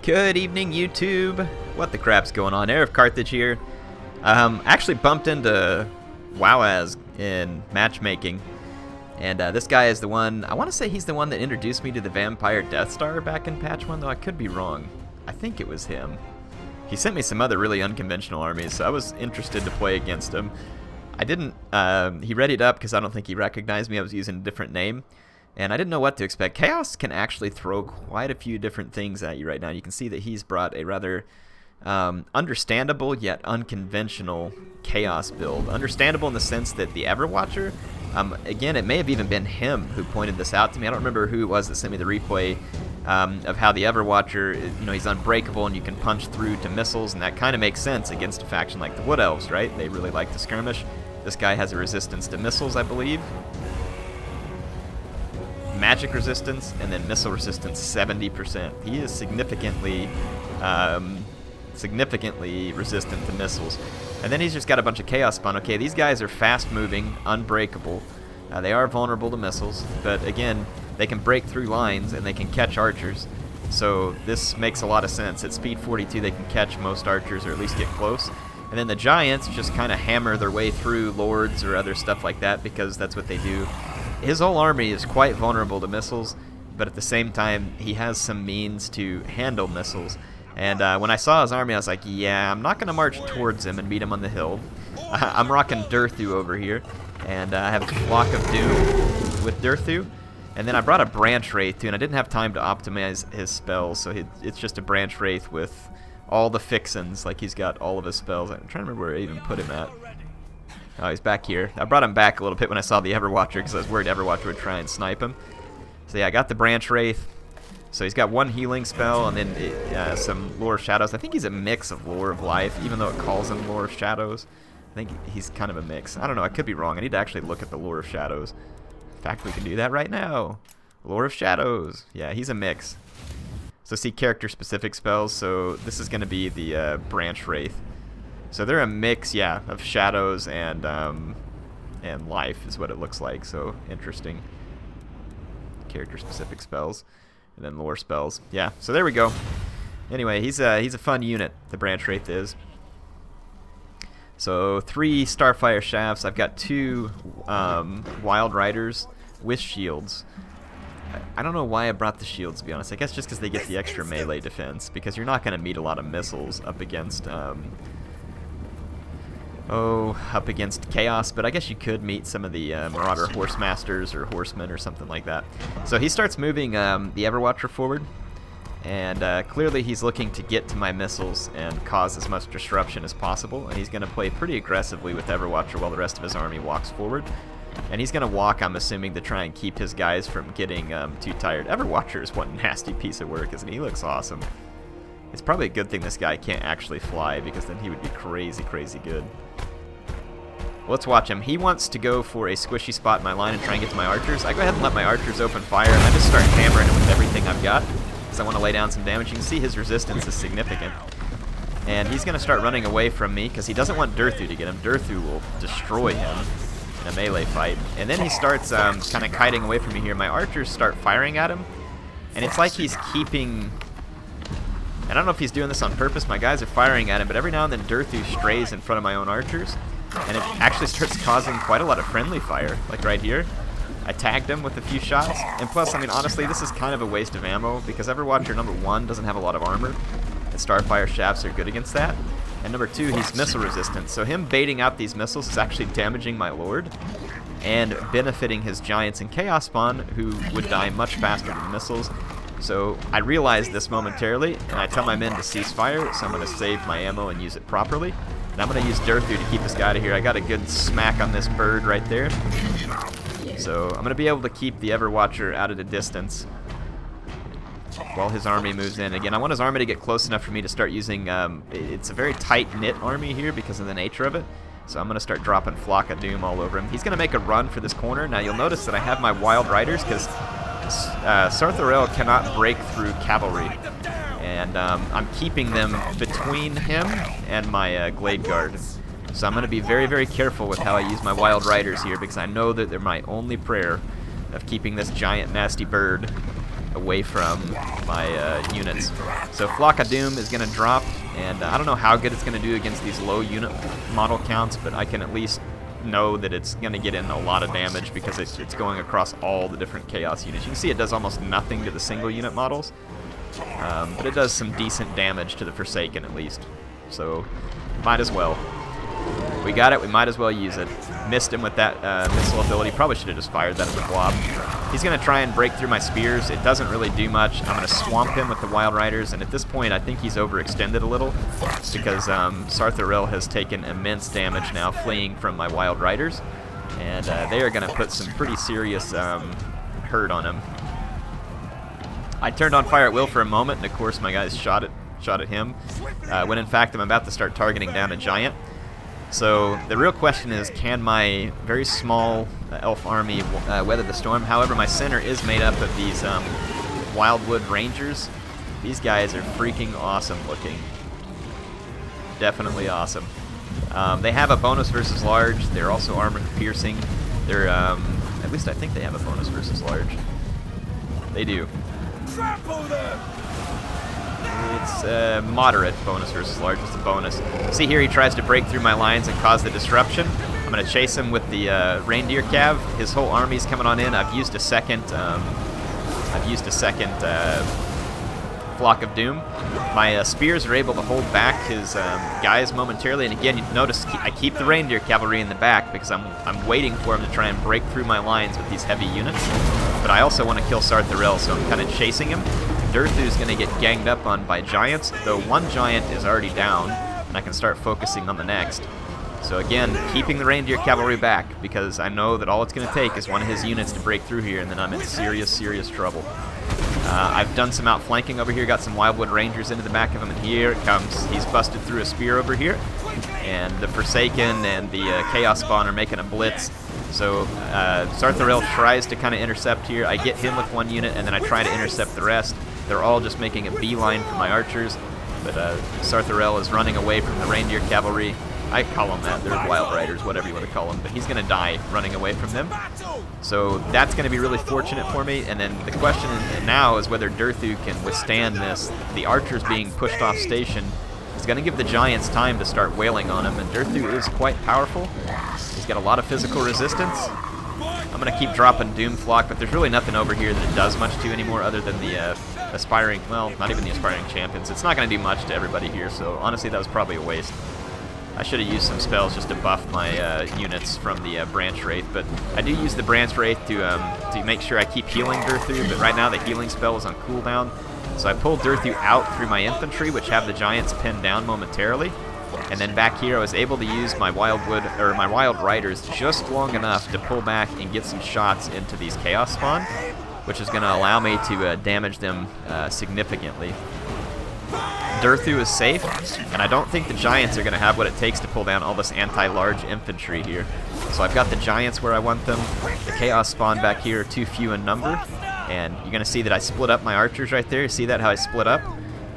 Good evening, YouTube. What the crap's going on? HeirofCarthage here. Actually bumped into Wowaz in matchmaking, and this guy is the one. I want to say he's the one that introduced me to the Vampire Death Star back in patch 1, though I could be wrong. I think it was him. He sent me some other really unconventional armies, so I was interested to play against him. I didn't. He readied up because I don't think he recognized me. I was using a different name. And I didn't know what to expect. Chaos can actually throw quite a few different things at you right now. You can see that he's brought a rather understandable yet unconventional Chaos build. Understandable in the sense that the Everwatcher, again, it may have even been him who pointed this out to me. I don't remember who it was that sent me the replay of how the Everwatcher, he's unbreakable and you can punch through to missiles, and that kind of makes sense against a faction like the Wood Elves, right? They really like to skirmish. This guy has a resistance to missiles, I believe. Magic resistance, and then missile resistance 70%. He is significantly resistant to missiles. And then he's just got a bunch of chaos spawn. Okay, these guys are fast moving, unbreakable. They are vulnerable to missiles, but again, they can break through lines and they can catch archers. So this makes a lot of sense. At speed 42 they can catch most archers, or at least get close. And then the giants just kind of hammer their way through lords or other stuff like that, because that's what they do. His whole army is quite vulnerable to missiles, but at the same time, he has some means to handle missiles. And when I saw his army, I was like, yeah, I'm not going to march towards him and meet him on the hill. I'm rocking Durthu over here, and I have a Flock of Doom with Durthu. And then I brought a Branch Wraith, too, and I didn't have time to optimize his spells, so it's just a Branch Wraith with all the fixins, like he's got all of his spells. I'm trying to remember where I even put him at. Oh, he's back here. I brought him back a little bit when I saw the Everwatcher because I was worried Everwatcher would try and snipe him. So yeah, I got the Branch Wraith. So he's got one healing spell and then some Lore of Shadows. I think he's a mix of Lore of Life, even though it calls him Lore of Shadows. I think he's kind of a mix. I don't know, I could be wrong. I need to actually look at the Lore of Shadows. In fact, we can do that right now. Lore of Shadows. Yeah, he's a mix. So see character-specific spells. So this is going to be the Branch Wraith. So they're a mix, yeah, of shadows and life is what it looks like. So interesting. Character-specific spells, and then lore spells. Yeah. So there we go. Anyway, he's a fun unit. The Branch Wraith is. So 3 Starfire Shafts. I've got 2 Wild Riders with shields. I don't know why I brought the shields, to be honest. I guess just because they get the extra melee defense, because you're not going to meet a lot of missiles up against. Up against Chaos, but I guess you could meet some of the Marauder Horsemasters or Horsemen or something like that. So he starts moving the Everwatcher forward, and clearly he's looking to get to my missiles and cause as much disruption as possible, and he's going to play pretty aggressively with Everwatcher while the rest of his army walks forward. And he's going to walk, I'm assuming, to try and keep his guys from getting too tired. Everwatcher is one nasty piece of work, isn't he? He looks awesome. It's probably a good thing this guy can't actually fly, because then he would be crazy, crazy good. Let's watch him. He wants to go for a squishy spot in my line and try and get to my archers. I go ahead and let my archers open fire, and I just start hammering him with everything I've got, because I want to lay down some damage. You can see his resistance is significant. And he's going to start running away from me, because he doesn't want Durthu to get him. Durthu will destroy him in a melee fight. And then he starts kind of kiting away from me here. My archers start firing at him, and it's like he's keeping... I don't know if he's doing this on purpose. My guys are firing at him, but every now and then Durthu strays in front of my own archers, and it actually starts causing quite a lot of friendly fire, like right here. I tagged him with a few shots, and plus, I mean, honestly, this is kind of a waste of ammo, because Everwatcher number 1 doesn't have a lot of armor, and Starfire Shafts are good against that. And number 2, he's missile resistant, so him baiting out these missiles is actually damaging my Lord, and benefiting his Giants and Chaos Spawn, who would die much faster than missiles. So I realized this momentarily, and I tell my men to cease fire, so I'm going to save my ammo and use it properly. And I'm going to use Durthu to keep this guy out of here. I got a good smack on this bird right there. So I'm going to be able to keep the Everwatcher out at a distance while his army moves in. Again, I want his army to get close enough for me to start using... it's a very tight-knit army here because of the nature of it. So I'm going to start dropping Flock of Doom all over him. He's going to make a run for this corner. Now you'll notice that I have my Wild Riders because Sartharel cannot break through cavalry. And I'm keeping them between him and my Glade Guard. So I'm going to be very, very careful with how I use my Wild Riders here, because I know that they're my only prayer of keeping this giant nasty bird away from my units. So Flock of Doom is going to drop, and I don't know how good it's going to do against these low unit model counts, but I can at least know that it's going to get in a lot of damage because it's going across all the different Chaos units. You can see it does almost nothing to the single unit models, but it does some decent damage to the Forsaken at least. So might as well. We got it, we might as well use it. Missed him with that missile ability. Probably should have just fired that at the blob. He's going to try and break through my spears. It doesn't really do much. I'm going to swamp him with the Wild Riders, and at this point I think he's overextended a little because Sartharil has taken immense damage now fleeing from my Wild Riders, and they are going to put some pretty serious hurt on him. I turned on fire at will for a moment, and of course my guys shot at him, when in fact I'm about to start targeting down a giant. So the real question is, can my very small elf army weather the storm? However, my center is made up of these Wildwood Rangers. These guys are freaking awesome looking. Definitely awesome. They have a bonus versus large. They're also armor piercing. They're, at least I think they have a bonus versus large. They do. Trample them! It's a moderate bonus versus large, just a bonus. See here, he tries to break through my lines and cause the disruption. I'm going to chase him with the reindeer cav. His whole army's coming on in. I've used a second Flock of Doom. My spears are able to hold back his guys momentarily, and again, you notice I keep the reindeer cavalry in the back because I'm waiting for him to try and break through my lines with these heavy units. But I also want to kill Sartharil, so I'm kind of chasing him. Durthu's going to get ganged up on by giants, though one giant is already down, and I can start focusing on the next. So again, keeping the reindeer cavalry back, because I know that all it's going to take is one of his units to break through here, and then I'm in serious, serious trouble. I've done some outflanking over here, got some Wildwood Rangers into the back of him, and here it comes. He's busted through a spear over here, and the Forsaken and the Chaos Spawn are making a blitz. So Sartharil tries to kind of intercept here. I get him with one unit, and then I try to intercept the rest. They're all just making a beeline for my archers, but Sartharil is running away from the reindeer cavalry. I call them that. They're Wild Riders, whatever you want to call them, but he's going to die running away from them. So that's going to be really fortunate for me, and then the question now is whether Durthu can withstand this. The archers being pushed off station is going to give the giants time to start wailing on him, and Durthu is quite powerful. He's got a lot of physical resistance. I'm going to keep dropping Doom Flock, but there's really nothing over here that it does much to anymore other than the aspiring, well, not even the aspiring champions. It's not going to do much to everybody here, so honestly that was probably a waste. I should have used some spells just to buff my units from the Branch Wraith, but I do use the Branch Wraith to make sure I keep healing Durthu, but right now the healing spell is on cooldown. So I pulled Durthu out through my infantry, which have the giants pinned down momentarily. And then back here I was able to use my Wild Riders just long enough to pull back and get some shots into these Chaos Spawn, which is going to allow me to damage them significantly. Durthu is safe, and I don't think the giants are going to have what it takes to pull down all this anti-large infantry here. So I've got the giants where I want them. The Chaos Spawn back here are too few in number, and you're going to see that I split up my archers right there. See that, how I split up?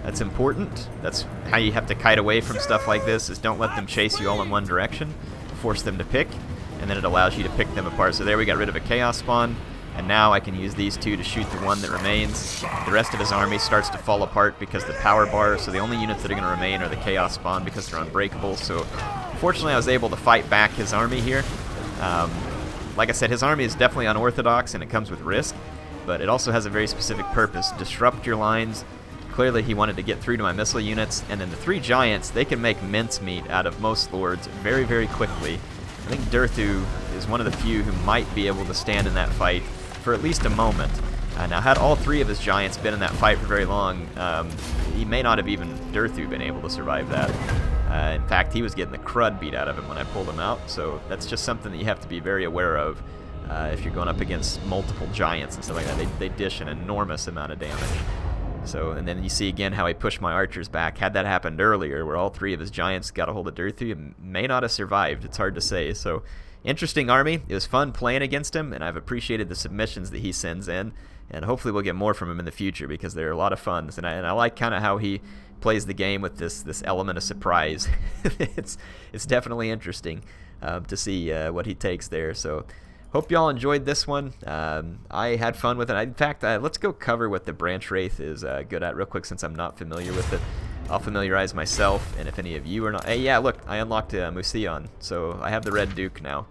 That's important. That's how you have to kite away from stuff like this, is don't let them chase you all in one direction. Force them to pick, and then it allows you to pick them apart. So there we got rid of a Chaos Spawn. And now I can use these two to shoot the one that remains. The rest of his army starts to fall apart because the power bar, so the only units that are going to remain are the Chaos Spawn because they're unbreakable. So fortunately I was able to fight back his army here. Like I said, his army is definitely unorthodox and it comes with risk, but it also has a very specific purpose. Disrupt your lines. Clearly he wanted to get through to my missile units, and then the three giants, they can make mincemeat out of most lords very, very quickly. I think Durthu is one of the few who might be able to stand in that fight for at least a moment. Now, had all three of his giants been in that fight for very long, he may not have even Durthu been able to survive that. In fact, he was getting the crud beat out of him when I pulled him out, so that's just something that you have to be very aware of if you're going up against multiple giants and stuff like that. They dish an enormous amount of damage. So, and then you see again how he pushed my archers back. Had that happened earlier, where all three of his giants got a hold of Durthu, he may not have survived. It's hard to say. So, interesting army. It was fun playing against him, and I've appreciated the submissions that he sends in, and hopefully we'll get more from him in the future because they're a lot of fun. And I like kind of how he plays the game with this element of surprise. it's definitely interesting to see what he takes there. So hope y'all enjoyed this one. I had fun with it. In fact, let's go cover what the Branch Wraith is good at real quick, since I'm not familiar with it. I'll familiarize myself, and if any of you are not... Hey, yeah, look, I unlocked Musion, so I have the Red Duke now.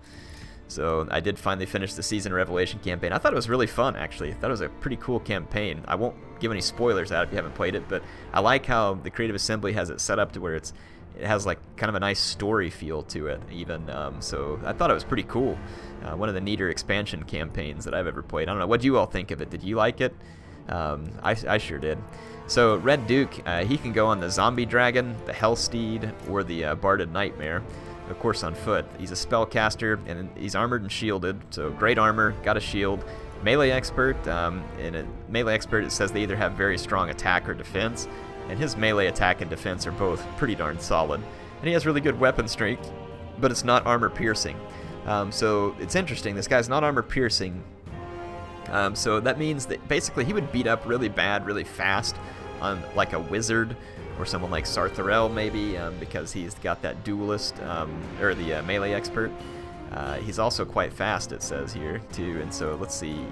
So I did finally finish the Season Revelation campaign. I thought it was really fun, actually. I thought it was a pretty cool campaign. I won't give any spoilers out if you haven't played it, but I like how the Creative Assembly has it set up to where it has like kind of a nice story feel to it, even. So I thought it was pretty cool. One of the neater expansion campaigns that I've ever played. I don't know, what do you all think of it? Did you like it? I sure did. So Red Duke, he can go on the Zombie Dragon, the Hellsteed, or the Barded Nightmare. Of course on foot. He's a spellcaster, and he's armored and shielded, so great armor, got a shield. Melee expert, in a melee expert it says they either have very strong attack or defense, and his melee attack and defense are both pretty darn solid. And he has really good weapon strength, but it's not armor piercing. So it's interesting, this guy's not armor piercing, so that means that basically he would beat up really bad, really fast on like a wizard, or someone like Sartharel maybe, because he's got that duelist, or the melee expert. He's also quite fast, it says here, too, and so let's see.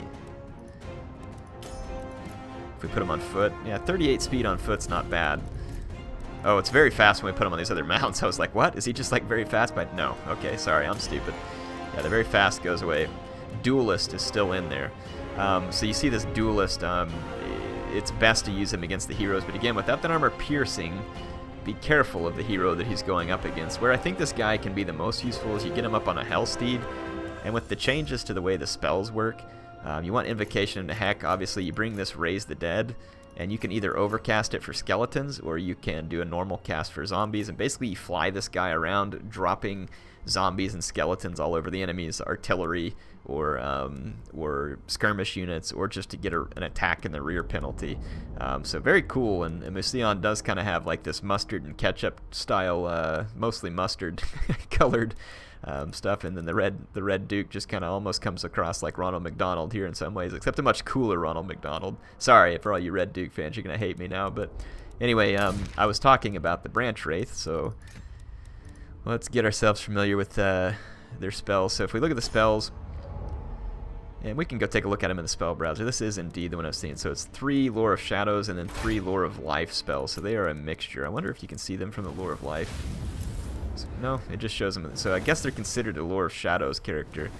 If we put him on foot, yeah, 38 speed on foot's not bad. Oh, it's very fast when we put him on these other mounts. I was like, what? Is he just like very fast? But no, okay, sorry, I'm stupid. Yeah, the very fast goes away. Duelist is still in there. So you see this duelist, it's best to use him against the heroes, but again, without that armor piercing, be careful of the hero that he's going up against. Where I think this guy can be the most useful is you get him up on a Hellsteed, and with the changes to the way the spells work, you want Invocation into Heck. Obviously, you bring this Raise the Dead, and you can either overcast it for skeletons, or you can do a normal cast for zombies, and basically you fly this guy around, dropping zombies and skeletons all over the enemy's artillery, or skirmish units, or just to get an attack in the rear penalty. So very cool, and Musion does kind of have like this mustard and ketchup style, mostly mustard colored stuff, and then the Red Duke just kind of almost comes across like Ronald McDonald here in some ways, except a much cooler Ronald McDonald. Sorry for all you Red Duke fans, you're gonna hate me now, but anyway, I was talking about the Branch Wraith, so let's get ourselves familiar with their spells. So if we look at the spells, and we can go take a look at them in the spell browser. This is indeed the one I've seen. So it's 3 Lore of Shadows and then 3 Lore of Life spells. So they are a mixture. I wonder if you can see them from the Lore of Life. No, it just shows them. So I guess they're considered a Lore of Shadows character.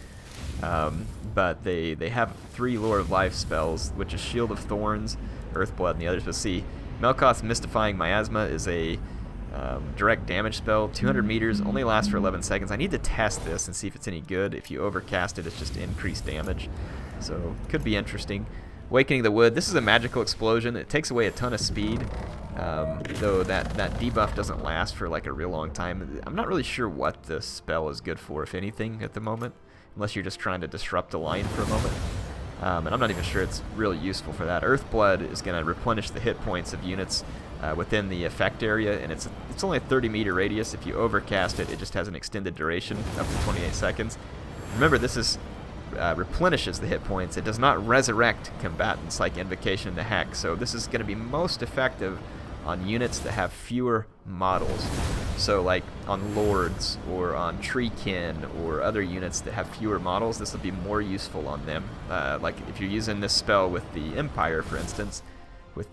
But they have 3 Lore of Life spells, which is Shield of Thorns, Earthblood, and the others. But see, Melkoth's Mystifying Miasma is a direct damage spell, 200 meters, only lasts for 11 seconds. I need to test this and see if it's any good. If you overcast it, it's just increased damage. So, could be interesting. Awakening the Wood, this is a magical explosion. It takes away a ton of speed, though that debuff doesn't last for like a real long time. I'm not really sure what this spell is good for, if anything, at the moment, unless you're just trying to disrupt a line for a moment. And I'm not even sure it's really useful for that. Earthblood is going to replenish the hit points of units within the effect area, and it's only a 30-meter radius. If you overcast it, it just has an extended duration up to 28 seconds. Remember, this is replenishes the hit points. It does not resurrect combatants like Invocation into Heck, so this is going to be most effective on units that have fewer models. So like on Lords or on Treekin or other units that have fewer models, this will be more useful on them. Like if you're using this spell with the Empire, for instance, with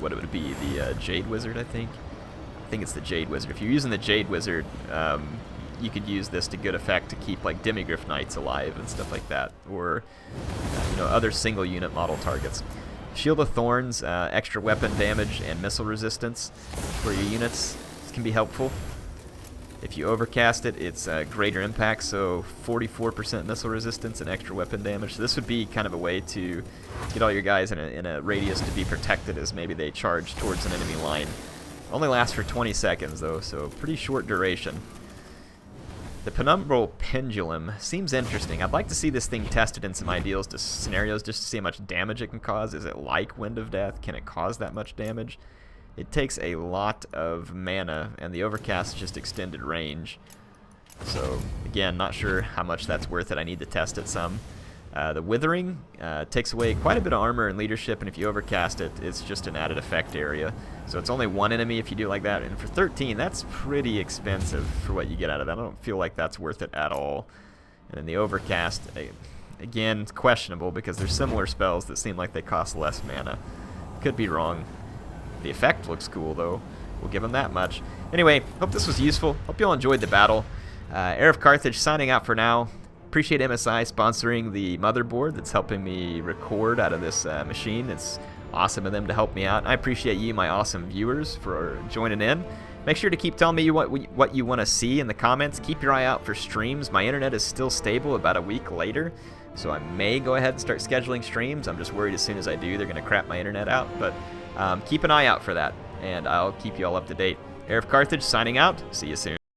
what it would be, the Jade Wizard, I think it's the Jade Wizard. If you're using the Jade Wizard, you could use this to good effect to keep like Demigryph Knights alive and stuff like that, or other single unit model targets. Shield of Thorns, extra weapon damage and missile resistance for your units can be helpful. If you overcast it, it's greater impact, so 44% missile resistance and extra weapon damage. So this would be kind of a way to get all your guys in a radius to be protected as maybe they charge towards an enemy line. Only lasts for 20 seconds though, so pretty short duration. The Penumbral Pendulum seems interesting. I'd like to see this thing tested in some ideals scenarios just to see how much damage it can cause. Is it like Wind of Death? Can it cause that much damage? It takes a lot of mana, and the overcast is just extended range. So, again, not sure how much that's worth it. I need to test it some. The Withering takes away quite a bit of armor and leadership, and if you overcast it, it's just an added effect area. So it's only 1 enemy if you do like that, and for 13, that's pretty expensive for what you get out of that. I don't feel like that's worth it at all. And then the overcast, again, it's questionable because there's similar spells that seem like they cost less mana. Could be wrong. The effect looks cool, though. We'll give them that much. Anyway, hope this was useful. Hope you all enjoyed the battle. HeirofCarthage signing out for now. Appreciate MSI sponsoring the motherboard that's helping me record out of this machine. It's awesome of them to help me out. I appreciate you, my awesome viewers, for joining in. Make sure to keep telling me what you want to see in the comments. Keep your eye out for streams. My internet is still stable about a week later, so I may go ahead and start scheduling streams. I'm just worried as soon as I do, they're going to crap my internet out. But keep an eye out for that, and I'll keep you all up to date. HeirofCarthage signing out. See you soon.